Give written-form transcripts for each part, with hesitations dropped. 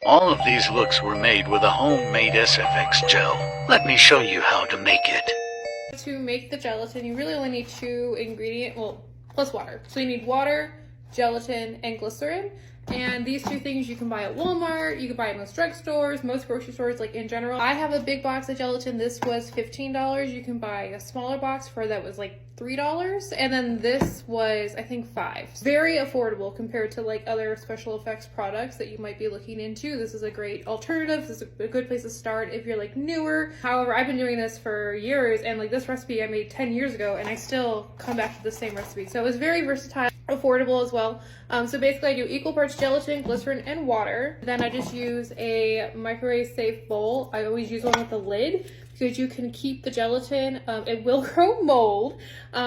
All of these looks were made with a homemade Sfx gel. Let me show you how to make it. To make the gelatin, you really only need 2 ingredients, well, plus water. So you need water, gelatin, and glycerin. And these 2 things you can buy at Walmart, you can buy at most drugstores, most grocery stores, like in general. I have a big box of gelatin. This was $15. You can buy a smaller box for that was like $3. And then this was, I think, $5. Very affordable compared to like other special effects products that you might be looking into. This is a great alternative. This is a good place to start if you're like newer. However, I've been doing this for years, and like this recipe I made 10 years ago, and I still come back to the same recipe. So it was very versatile, affordable as well. So basically I do equal parts gelatin, glycerin, and water. Then I just use a microwave safe bowl. I always use one with a lid because you can keep the gelatin. It will grow mold.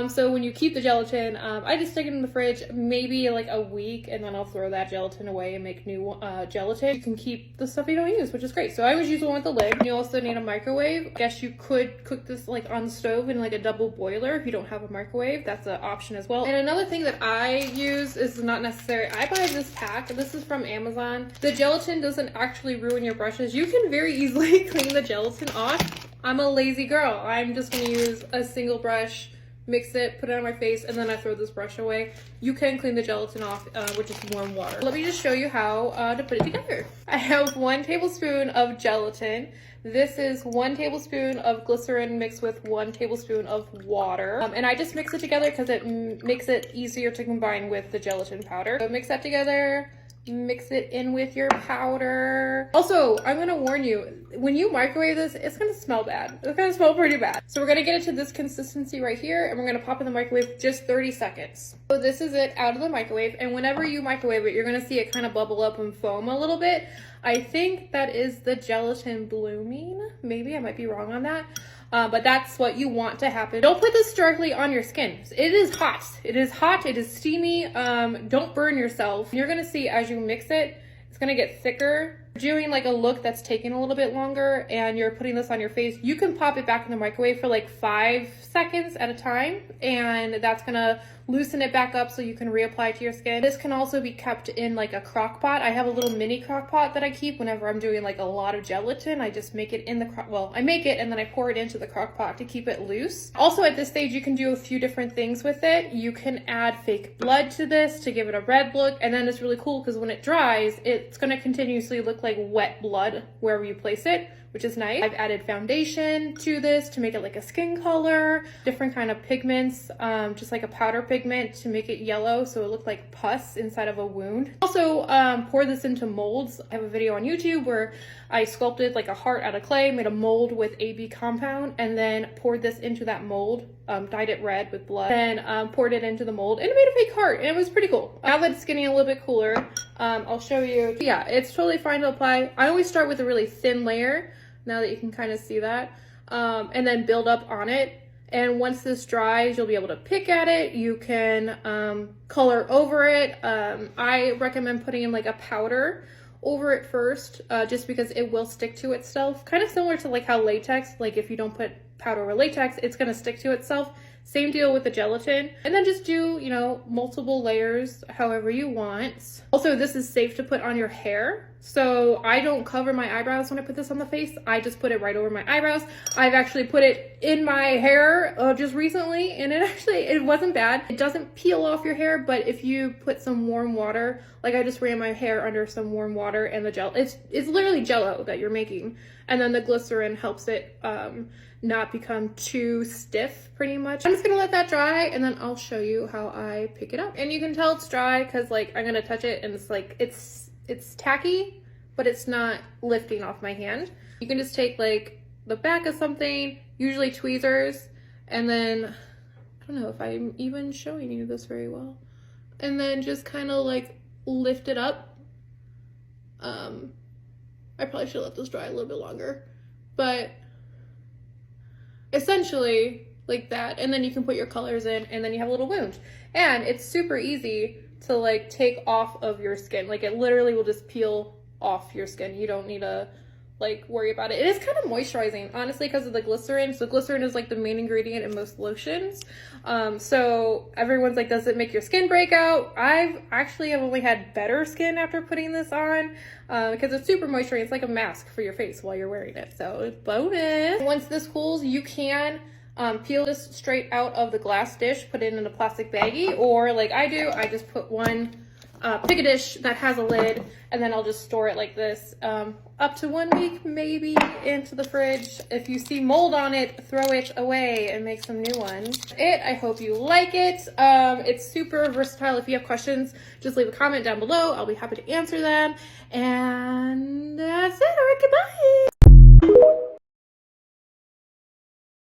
So when you keep the gelatin, I just stick it in the fridge maybe like a week, and then I'll throw that gelatin away and make new gelatin. You can keep the stuff you don't use, which is great. So I always use one with the lid. You also need a microwave. I guess you could cook this like on the stove in like a double boiler if you don't have a microwave. That's an option as well. And another thing that I use is not necessary. I buy this pack. This is from Amazon. The gelatin doesn't actually ruin your brushes. You can very easily clean the gelatin off. I'm a lazy girl. I'm just going to use a single brush, mix it, put it on my face, and then I throw this brush away. You can clean the gelatin off with just warm water. Let me just show you how to put it together. I have 1 tablespoon of gelatin. This is 1 tablespoon of glycerin mixed with 1 tablespoon of water. And I just mix it together because it makes it easier to combine with the gelatin powder. So mix that together. Mix it in with your powder. Also, I'm gonna warn you, when you microwave this, it's gonna smell bad. It's gonna smell pretty bad. So we're gonna get it to this consistency right here, and we're gonna pop in the microwave just 30 seconds. So this is it out of the microwave, and whenever you microwave it, you're gonna see it kind of bubble up and foam a little bit. I think that is the gelatin blooming. Maybe, I might be wrong on that. But that's what you want to happen. Don't put this directly on your skin. It is hot. It is hot. It is steamy. Don't burn yourself. You're gonna see as you mix it, it's gonna get thicker. Doing like a look that's taking a little bit longer, and you're putting this on your face, you can pop it back in the microwave for like 5 seconds at a time, and that's gonna loosen it back up so you can reapply to your skin. This can also be kept in like a crock pot. I have a little mini crock pot that I keep whenever I'm doing like a lot of gelatin. I just make it in the I make it and then I pour it into the crock pot to keep it loose. Also at this stage, you can do a few different things with it. You can add fake blood to this to give it a red look, and then it's really cool because when it dries, it's gonna continuously look like wet blood wherever you place it, which is nice. I've added foundation to this to make it like a skin color, different kind of pigments, just like a powder pigment to make it yellow so it looked like pus inside of a wound. Also pour this into molds. I have a video on YouTube where I sculpted like a heart out of clay, made a mold with AB compound, and then poured this into that mold, dyed it red with blood, then poured it into the mold, and it made a fake heart, and it was pretty cool. Now that it's getting a little bit cooler, I'll show you. Yeah, it's totally fine to apply. I always start with a really thin layer, now that you can kind of see that, and then build up on it. And once this dries, you'll be able to pick at it. You can color over it. I recommend putting in like a powder over it first, just because it will stick to itself. Kind of similar to like how latex, like if you don't put powder over latex, it's gonna stick to itself. Same deal with the gelatin. And then just do, you know, multiple layers however you want. Also, this is safe to put on your hair. So I don't cover my eyebrows when I put this on the face. I just put it right over my eyebrows. I've actually put it in my hair just recently, and it wasn't bad. It doesn't peel off your hair, but if you put some warm water, like I just ran my hair under some warm water, and the gel, it's literally jello that you're making. And then the glycerin helps it not become too stiff, pretty much. I'm just gonna let that dry, and then I'll show you how I pick it up. And you can tell it's dry because like I'm gonna touch it and it's like it's tacky, but it's not lifting off my hand. You can just take like the back of something, usually tweezers, and then I don't know if I'm even showing you this very well, and then just kind of like lift it up. I probably should let this dry a little bit longer, but essentially like that. And then you can put your colors in, and then you have a little wound. And it's super easy to like take off of your skin. Like it literally will just peel off your skin. You don't need to like worry about it. It is kind of moisturizing, honestly, because of the glycerin. So glycerin is like the main ingredient in most lotions. So everyone's like, does it make your skin break out? I've only had better skin after putting this on, because it's super moisturizing. It's like a mask for your face while you're wearing it. So bonus. Once this cools, you can peel this straight out of the glass dish, put it in a plastic baggie, or like I do, I just put one, pick a dish that has a lid, and then I'll just store it like this, up to 1 week, maybe, into the fridge. If you see mold on it, throw it away and make some new ones. I hope you like it. It's super versatile. If you have questions, just leave a comment down below. I'll be happy to answer them. And that's it. All right, goodbye.